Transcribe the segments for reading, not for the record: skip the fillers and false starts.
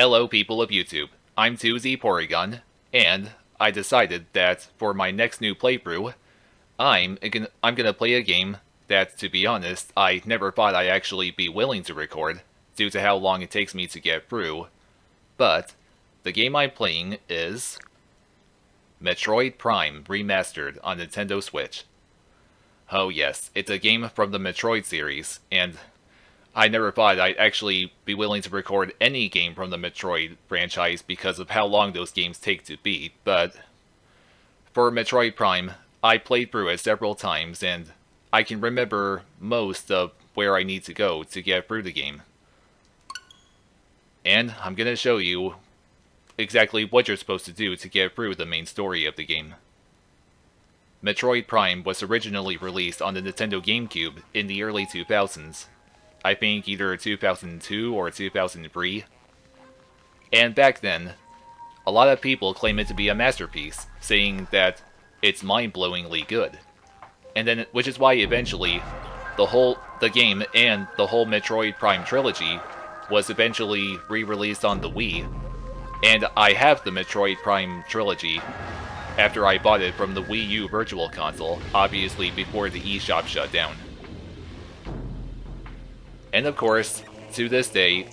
Hello people of YouTube, I'm 2Z Porygon, and I decided that for my next new playthrough, I'm gonna play a game that, to be honest, I never thought I'd actually be willing to record, due to how long it takes me to get through, but the game I'm playing is Metroid Prime Remastered on Nintendo Switch. Oh yes, it's a game from the Metroid series, and I never thought I'd actually be willing to record any game from the Metroid franchise because of how long those games take to beat, but for Metroid Prime, I played through it several times and I can remember most of where I need to go to get through the game. And I'm gonna show you exactly what you're supposed to do to get through the main story of the game. Metroid Prime was originally released on the Nintendo GameCube in the early 2000s. I think either 2002 or 2003. And back then, a lot of people claim it to be a masterpiece, saying that it's mind-blowingly good. And then, which is why eventually, the game and the whole Metroid Prime trilogy was eventually re-released on the Wii. And I have the Metroid Prime trilogy after I bought it from the Wii U Virtual Console, obviously before the eShop shut down. And of course, to this day,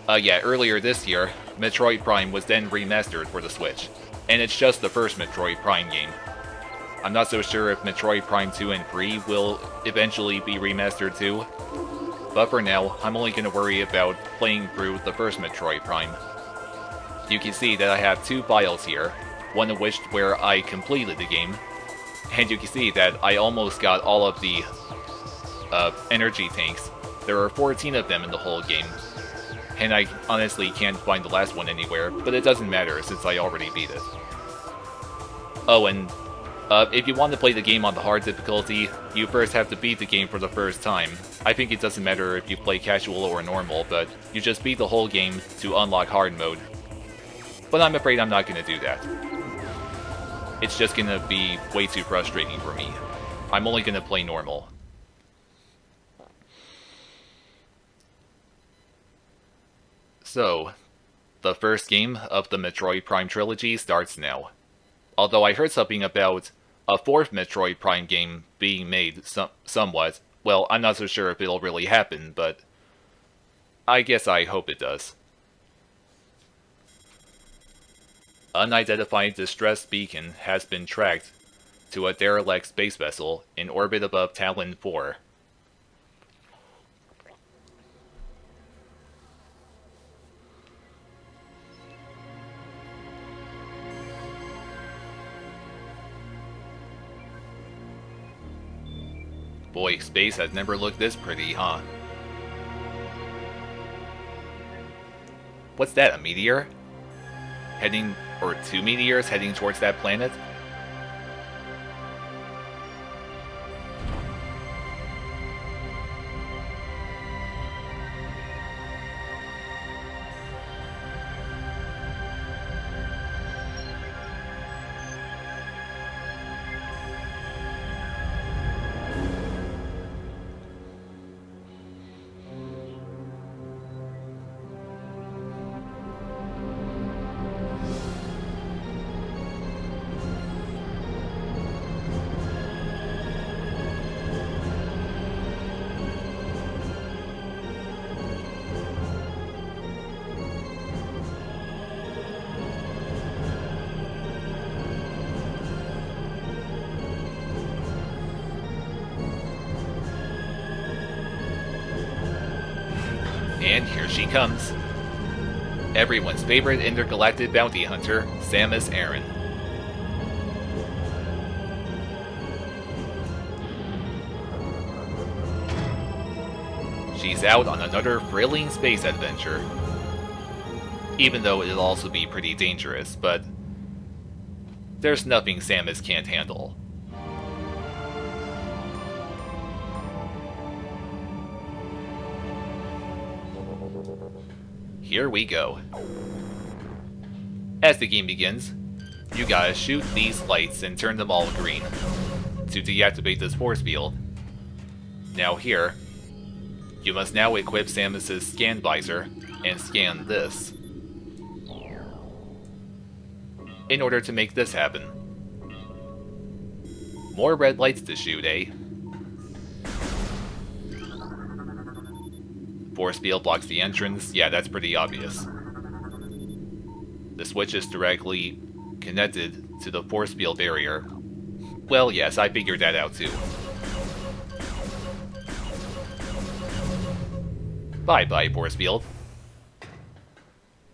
earlier this year, Metroid Prime was then remastered for the Switch. And it's just the first Metroid Prime game. I'm not so sure if Metroid Prime 2 and 3 will eventually be remastered too. But for now, I'm only going to worry about playing through the first Metroid Prime. You can see that I have two files here, one of which where I completed the game, and you can see that I almost got all of the energy tanks. There are 14 of them in the whole game, and I honestly can't find the last one anywhere, but it doesn't matter since I already beat it. Oh, and if you want to play the game on the hard difficulty, you first have to beat the game for the first time. I think it doesn't matter if you play casual or normal, but you just beat the whole game to unlock hard mode. But I'm afraid I'm not going to do that. It's just going to be way too frustrating for me. I'm only going to play normal. So, the first game of the Metroid Prime trilogy starts now. Although I heard something about a fourth Metroid Prime game being made somewhat. Well, I'm not so sure if it'll really happen, but I guess I hope it does. Unidentified distress beacon has been tracked to a derelict space vessel in orbit above Tallon IV. Boy, space has never looked this pretty, huh? What's that, a meteor? Or two meteors heading towards that planet? And here she comes. Everyone's favorite intergalactic bounty hunter, Samus Aran. She's out on another thrilling space adventure. Even though it'll also be pretty dangerous, but there's nothing Samus can't handle. Here we go. As the game begins, you gotta shoot these lights and turn them all green to deactivate this force field. Now here, you must now equip Samus's scan visor and scan this in order to make this happen. More red lights to shoot, eh? Force field blocks the entrance. Yeah, that's pretty obvious. The switch is directly connected to the force field barrier. Well, yes, I figured that out too. Bye-bye, force field.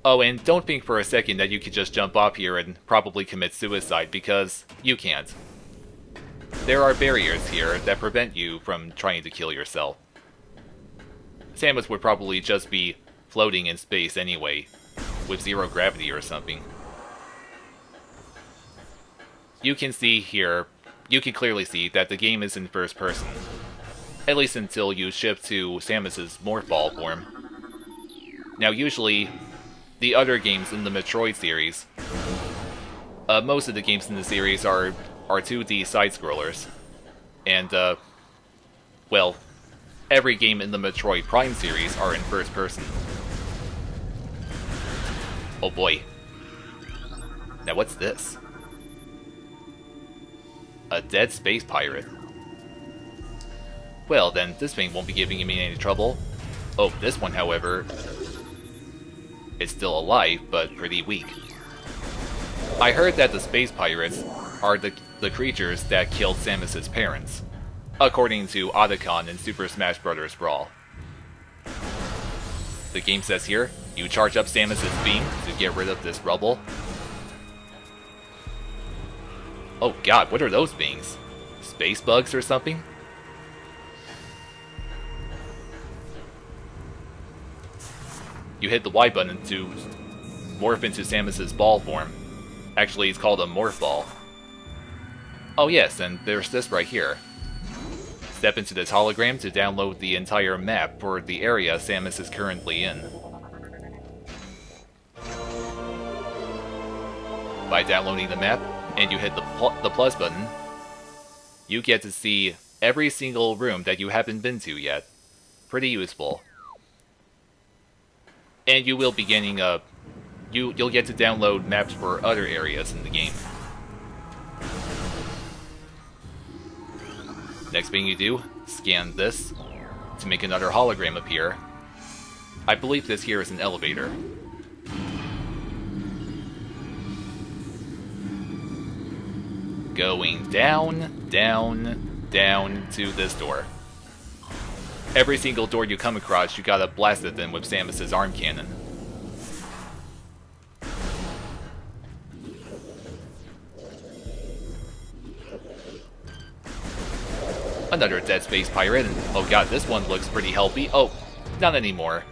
Oh, and don't think for a second that you could just jump off here and probably commit suicide, because you can't. There are barriers here that prevent you from trying to kill yourself. Samus would probably just be floating in space anyway, with zero gravity or something. You can see here, you can clearly see that the game is in first person. At least until you shift to Samus's Morph Ball form. Now usually, the other games in the Metroid series, most of the games in the series are 2D side-scrollers. And, well, every game in the Metroid Prime series are in first person. Oh boy. Now what's this? A dead space pirate. Well then, this thing won't be giving me any trouble. Oh, this one, however, is still alive, but pretty weak. I heard that the space pirates are the creatures that killed Samus's parents, according to Otacon in Super Smash Bros. Brawl. The game says here, you charge up Samus's beam to get rid of this rubble. Oh god, what are those beings? Space bugs or something? You hit the Y button to morph into Samus's ball form. Actually, it's called a Morph Ball. Oh yes, and there's this right here. Step into this hologram to download the entire map for the area Samus is currently in. By downloading the map, and you hit the plus button, you get to see every single room that you haven't been to yet. Pretty useful. And you will be getting you'll get to download maps for other areas in the game. Next thing you do, scan this to make another hologram appear. I believe this here is an elevator. Going down, down, down to this door. Every single door you come across, you gotta blast at them with Samus's arm cannon. Another dead space pirate, and oh god, this one looks pretty healthy. Oh, not anymore.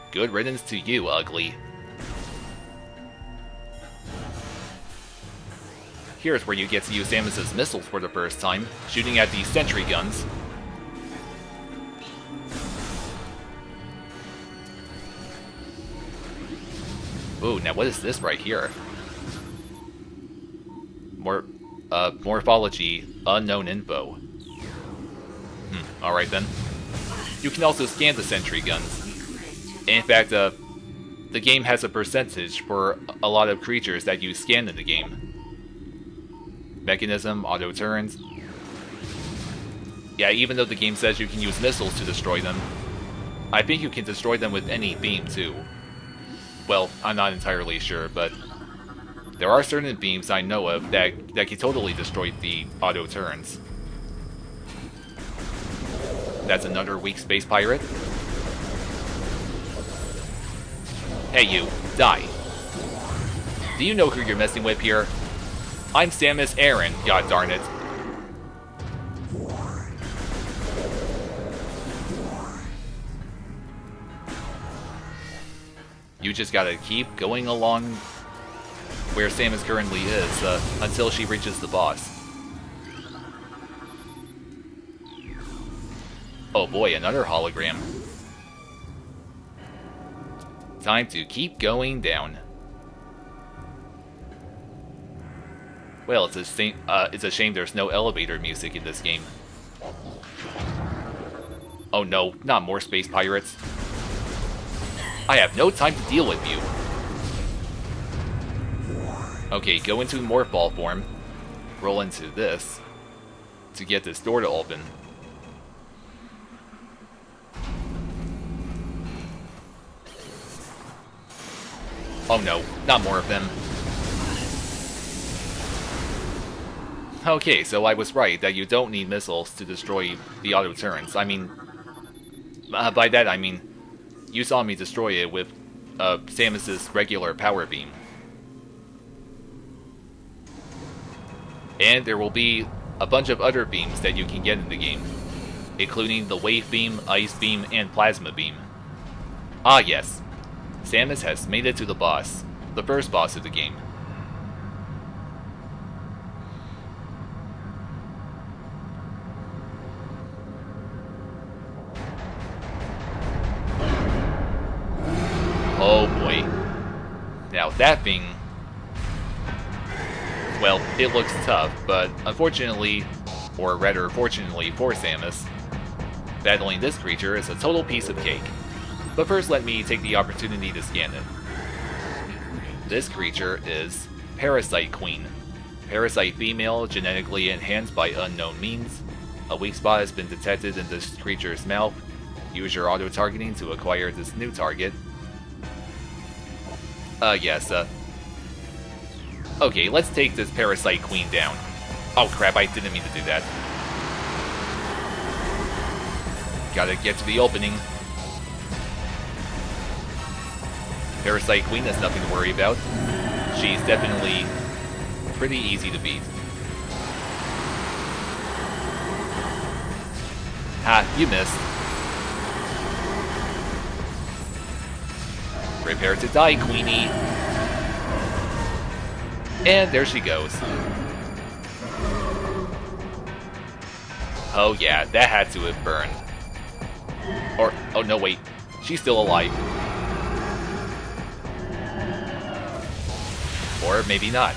Good riddance to you, ugly. Here's where you get to use Samus's missiles for the first time, shooting at these sentry guns. Ooh, now what is this right here? Morphology, unknown info. Alright then. You can also scan the sentry guns. In fact, the game has a percentage for a lot of creatures that you scan in the game. Mechanism, auto turns. Yeah, even though the game says you can use missiles to destroy them, I think you can destroy them with any beam too. Well, I'm not entirely sure, but there are certain beams I know of that can totally destroy the auto turns. That's another weak space pirate. Hey you, die. Do you know who you're messing with here? I'm Samus Aran, god darn it. You just gotta keep going along where Samus currently is until she reaches the boss. Oh boy, another hologram. Time to keep going down. Well, it's a shame there's no elevator music in this game. Oh no, not more space pirates. I have no time to deal with you. Okay, go into Morph Ball form. Roll into this to get this door to open. Oh no, not more of them. Okay, so I was right that you don't need missiles to destroy the auto turrets. I mean, by that I mean, you saw me destroy it with Samus's regular power beam. And there will be a bunch of other beams that you can get in the game, including the Wave Beam, Ice Beam, and Plasma Beam. Ah yes, Samus has made it to the boss, the first boss of the game. Oh boy. Now that thing... well, it looks tough, but unfortunately, or rather fortunately for Samus, battling this creature is a total piece of cake. But first let me take the opportunity to scan it. This creature is Parasite Queen. Parasite female, genetically enhanced by unknown means. A weak spot has been detected in this creature's mouth. Use your auto-targeting to acquire this new target. Yes, okay, let's take this Parasite Queen down. Oh crap, I didn't mean to do that. Gotta get to the opening. Parasite Queen has nothing to worry about. She's definitely pretty easy to beat. Ha, you missed. Prepare to die, Queenie. And there she goes. Oh yeah, that had to have burned. Or, oh no wait, she's still alive. Or maybe not.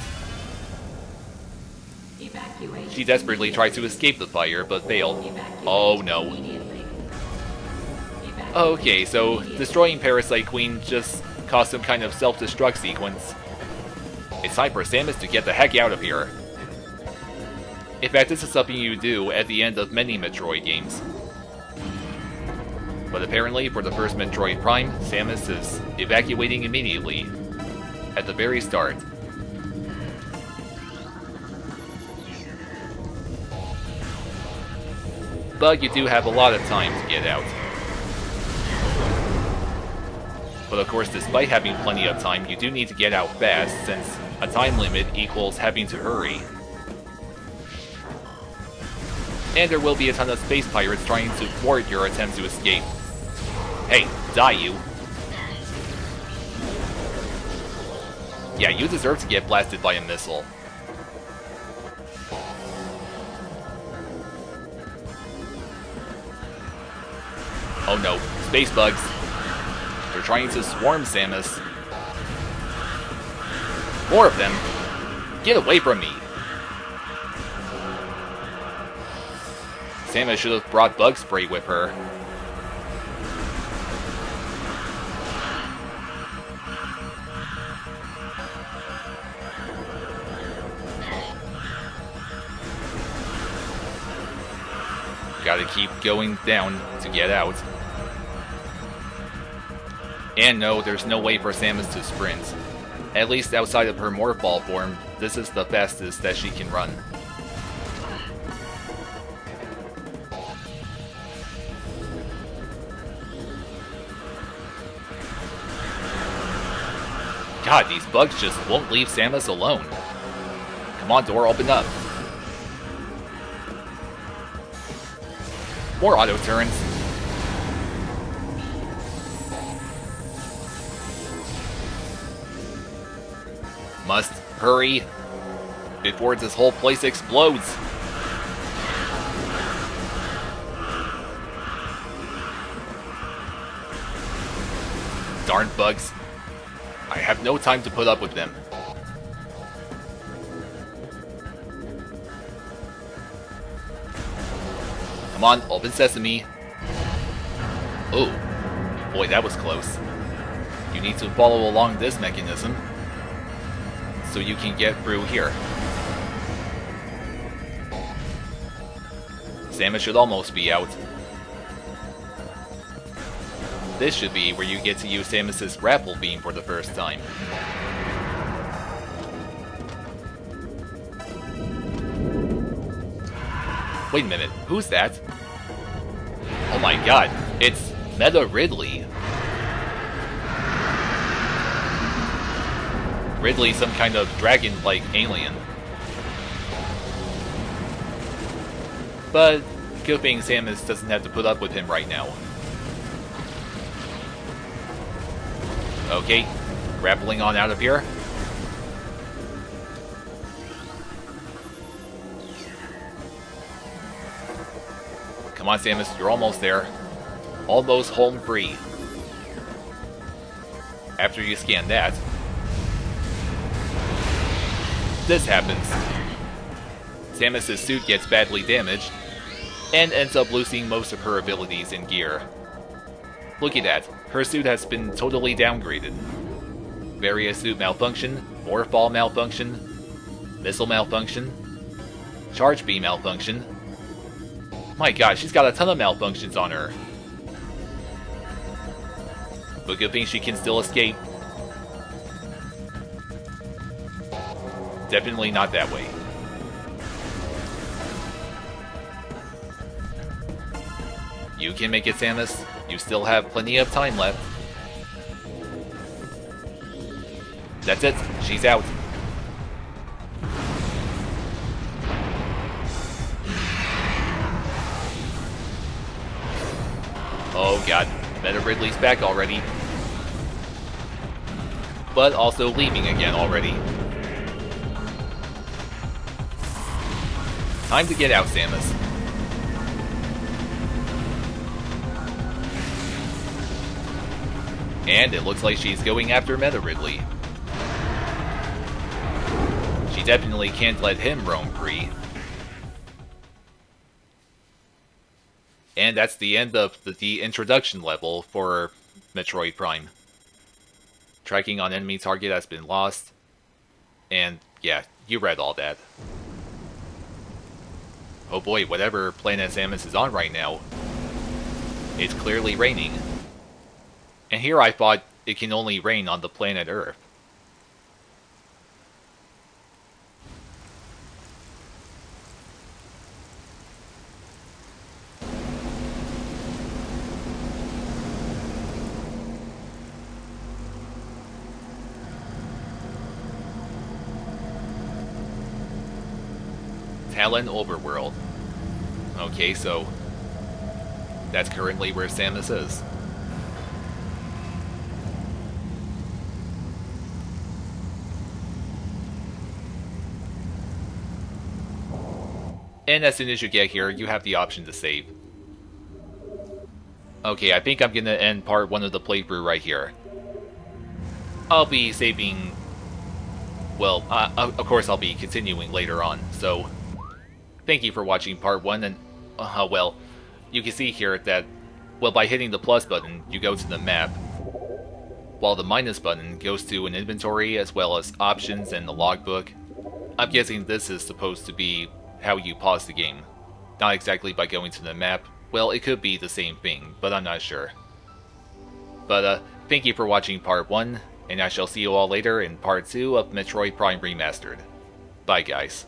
She desperately tried to escape the fire, but failed. Oh no. Okay, so destroying Parasite Queen just caused some kind of self-destruct sequence. It's time for Samus to get the heck out of here. In fact, this is something you do at the end of many Metroid games. But apparently, for the first Metroid Prime, Samus is evacuating immediately, at the very start. But you do have a lot of time to get out. But of course, despite having plenty of time, you do need to get out fast, since a time limit equals having to hurry. And there will be a ton of space pirates trying to thwart your attempt to escape. Hey, die you! Yeah, you deserve to get blasted by a missile. Oh no, space bugs. They're trying to swarm Samus. More of them. Get away from me. Samus should have brought bug spray with her. Gotta keep going down to get out. And no, there's no way for Samus to sprint. At least outside of her Morph Ball form, this is the fastest that she can run. God, these bugs just won't leave Samus alone. Come on, door, open up. More auto turns. Must hurry before this whole place explodes. Darn bugs. I have no time to put up with them. Come on, open sesame. Oh, boy, that was close. You need to follow along this mechanism so you can get through here. Samus should almost be out. This should be where you get to use Samus's grapple beam for the first time. Wait a minute, who's that? Oh my god, it's Meta Ridley. Ridley, some kind of dragon-like alien. But good thing Samus doesn't have to put up with him right now. Okay, grappling on out of here. Come on, Samus, you're almost there. Almost home free. After you scan that, this happens. Samus' suit gets badly damaged, and ends up losing most of her abilities in gear. Look at that, her suit has been totally downgraded. Various suit malfunction, morph ball malfunction, missile malfunction, charge beam malfunction. My god, she's got a ton of malfunctions on her. But good thing she can still escape. Definitely not that way. You can make it, Samus. You still have plenty of time left. That's it. She's out. Oh god. Meta Ridley's back already. But also leaving again already. Time to get out, Samus. And it looks like she's going after Meta Ridley. She definitely can't let him roam free. And that's the end of the introduction level for Metroid Prime. Tracking on enemy target has been lost. And yeah, you read all that. Oh boy, whatever planet Samus is on right now, it's clearly raining. And here I thought it can only rain on the planet Earth. Tallon Overworld. Okay, so that's currently where Samus is. And as soon as you get here, you have the option to save. Okay, I think I'm gonna end part 1 of the playthrough right here. I'll be saving... Well, of course I'll be continuing later on, so... Thank you for watching part 1, and... well, you can see here that... Well, by hitting the plus button, you go to the map, while the minus button goes to an inventory as well as options and the logbook. I'm guessing this is supposed to be how you pause the game. Not exactly by going to the map. Well, it could be the same thing, but I'm not sure. But, thank you for watching part 1, and I shall see you all later in part 2 of Metroid Prime Remastered. Bye, guys.